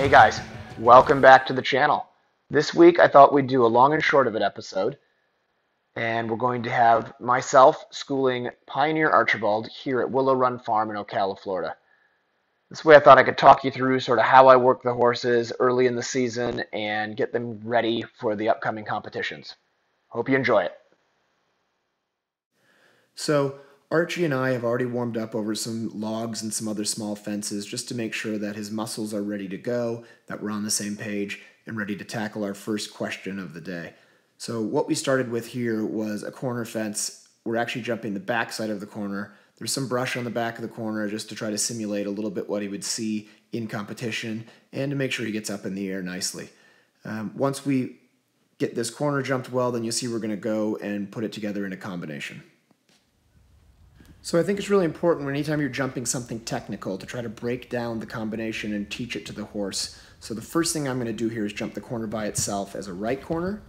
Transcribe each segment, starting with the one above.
Hey guys, welcome back to the channel. This week I thought we'd do a long and short of it episode, and we're going to have myself schooling Pioneer Archibald here at Willow Run Farm in Ocala, Florida. This way I thought I could talk you through sort of how I work the horses early in the season and get them ready for the upcoming competitions. Hope you enjoy it. So Archie and I have already warmed up over some logs and some other small fences just to make sure that his muscles are ready to go, that we're on the same page, and ready to tackle our first question of the day. So what we started with here was a corner fence. We're actually jumping the back side of the corner. There's some brush on the back of the corner just to try to simulate a little bit what he would see in competition and to make sure he gets up in the air nicely. Once we get this corner jumped well, then you'll see we're going to go and put it together in a combination. So I think it's really important anytime you're jumping something technical to try to break down the combination and teach it to the horse. So the first thing I'm going to do here is jump the corner by itself as a right corner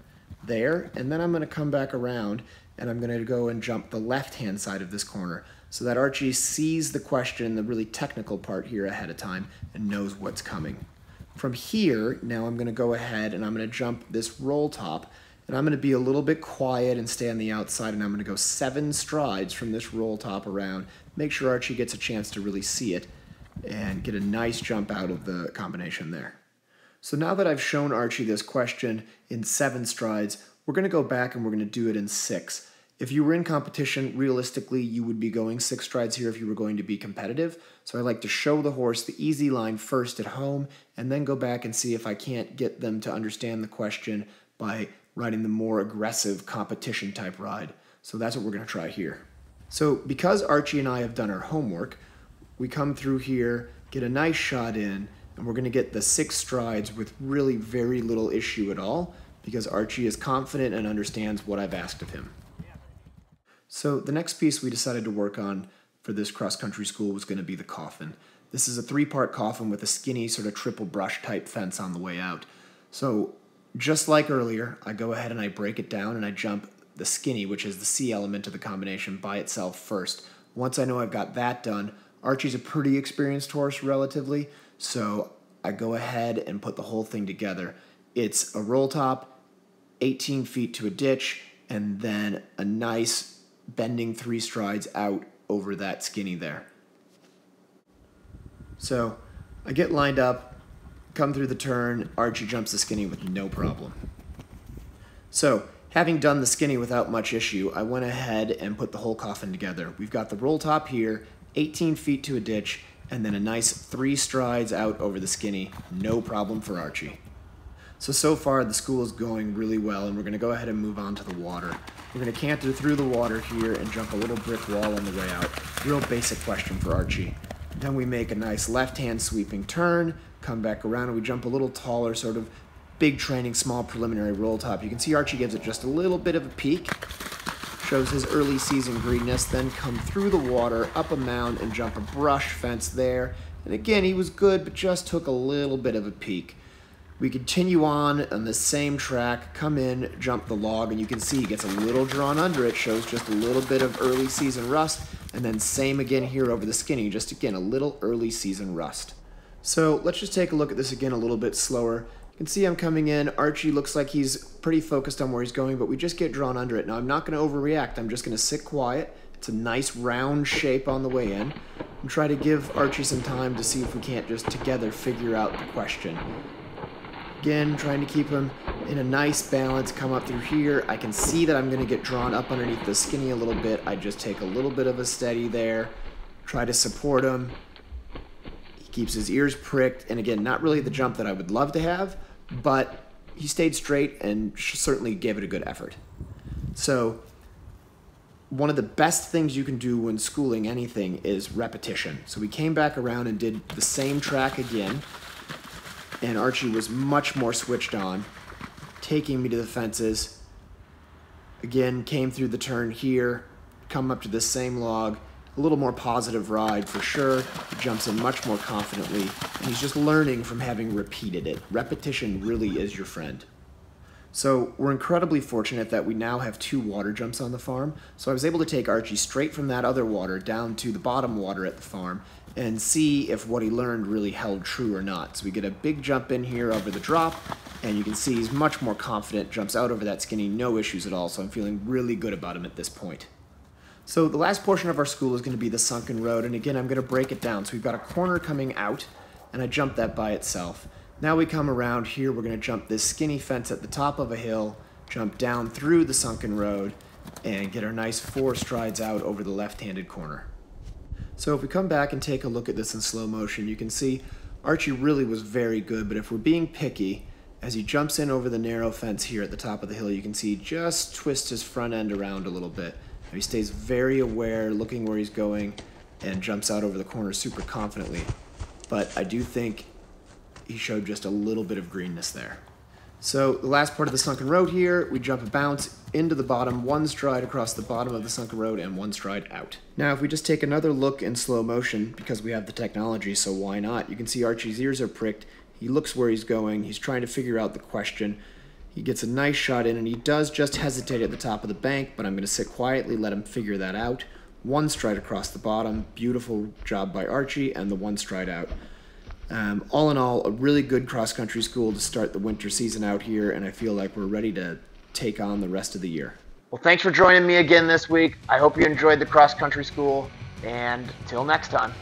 there, and then I'm going to come back around and I'm going to go and jump the left-hand side of this corner so that Archie sees the question, the really technical part here ahead of time, and knows what's coming. From here, now I'm going to go ahead and I'm going to jump this roll top. And I'm going to be a little bit quiet and stay on the outside, and I'm going to go 7 strides from this roll top around. Make sure Archie gets a chance to really see it and get a nice jump out of the combination there. So now that I've shown Archie this question in 7 strides, we're going to go back and we're going to do it in 6. If you were in competition, realistically, you would be going 6 strides here if you were going to be competitive. So I like to show the horse the easy line first at home and then go back and see if I can't get them to understand the question by riding the more aggressive competition type ride. So that's what we're going to try here. So because Archie and I have done our homework, we come through here, get a nice shot in, and we're going to get the 6 strides with really very little issue at all because Archie is confident and understands what I've asked of him. So the next piece we decided to work on for this cross-country school was going to be the coffin. This is a 3-part coffin with a skinny sort of triple brush type fence on the way out. So just like earlier, I go ahead and I break it down and I jump the skinny, which is the C element of the combination, by itself first. Once I know I've got that done, Archie's a pretty experienced horse relatively, so I go ahead and put the whole thing together. It's a roll top, 18 feet to a ditch, and then a nice bending 3 strides out over that skinny there. So I get lined up, come through the turn, Archie jumps the skinny with no problem. So, having done the skinny without much issue, I went ahead and put the whole coffin together. We've got the roll top here, 18 feet to a ditch, and then a nice 3 strides out over the skinny. No problem for Archie. So far the school is going really well, and we're going to go ahead and move on to the water. We're going to canter through the water here and jump a little brick wall on the way out. Real basic question for Archie. Then we make a nice left-hand sweeping turn, come back around, and we jump a little taller, sort of big training, small preliminary roll top. You can see Archie gives it just a little bit of a peek, shows his early season greediness, then come through the water, up a mound, and jump a brush fence there. And again, he was good, but just took a little bit of a peek. We continue on the same track, come in, jump the log, and you can see he gets a little drawn under it, shows just a little bit of early season rust, and then same again here over the skinny, just again a little early season rust. So let's just take a look at this again a little bit slower. You can see I'm coming in, Archie looks like he's pretty focused on where he's going, but we just get drawn under it. Now I'm not going to overreact, I'm just going to sit quiet. It's a nice round shape on the way in, and try to give Archie some time to see if we can't just together figure out the question. Again, trying to keep him in a nice balance, come up through here. I can see that I'm going to get drawn up underneath the skinny a little bit. I just take a little bit of a steady there, try to support him. He keeps his ears pricked, and again, not really the jump that I would love to have, but he stayed straight and certainly gave it a good effort. So one of the best things you can do when schooling anything is repetition. So we came back around and did the same track again, and Archie was much more switched on, taking me to the fences. Again, came through the turn here, come up to this same log, a little more positive ride for sure. He jumps in much more confidently, and he's just learning from having repeated it. Repetition really is your friend. So we're incredibly fortunate that we now have 2 water jumps on the farm. So I was able to take Archie straight from that other water down to the bottom water at the farm and see if what he learned really held true or not. So we get a big jump in here over the drop, and you can see he's much more confident, jumps out over that skinny, no issues at all, so I'm feeling really good about him at this point. So the last portion of our school is going to be the sunken road, and again I'm going to break it down. So we've got a corner coming out, and I jumped that by itself. Now we come around here, we're going to jump this skinny fence at the top of a hill, jump down through the sunken road, and get our nice 4 strides out over the left-handed corner. So if we come back and take a look at this in slow motion, you can see Archie really was very good, but if we're being picky, as he jumps in over the narrow fence here at the top of the hill, you can see he just twists his front end around a little bit. He stays very aware, looking where he's going, and jumps out over the corner super confidently. But I do think he showed just a little bit of greenness there. So the last part of the sunken road here, we jump a bounce into the bottom, 1 stride across the bottom of the sunken road and 1 stride out. Now if we just take another look in slow motion, because we have the technology, so why not? You can see Archie's ears are pricked, he looks where he's going, he's trying to figure out the question. He gets a nice shot in, and he does just hesitate at the top of the bank, but I'm going to sit quietly, let him figure that out. 1 stride across the bottom, beautiful job by Archie, and the 1 stride out. All in all, a really good cross-country school to start the winter season out here, and I feel like we're ready to take on the rest of the year. Well, thanks for joining me again this week. I hope you enjoyed the cross-country school, and till next time.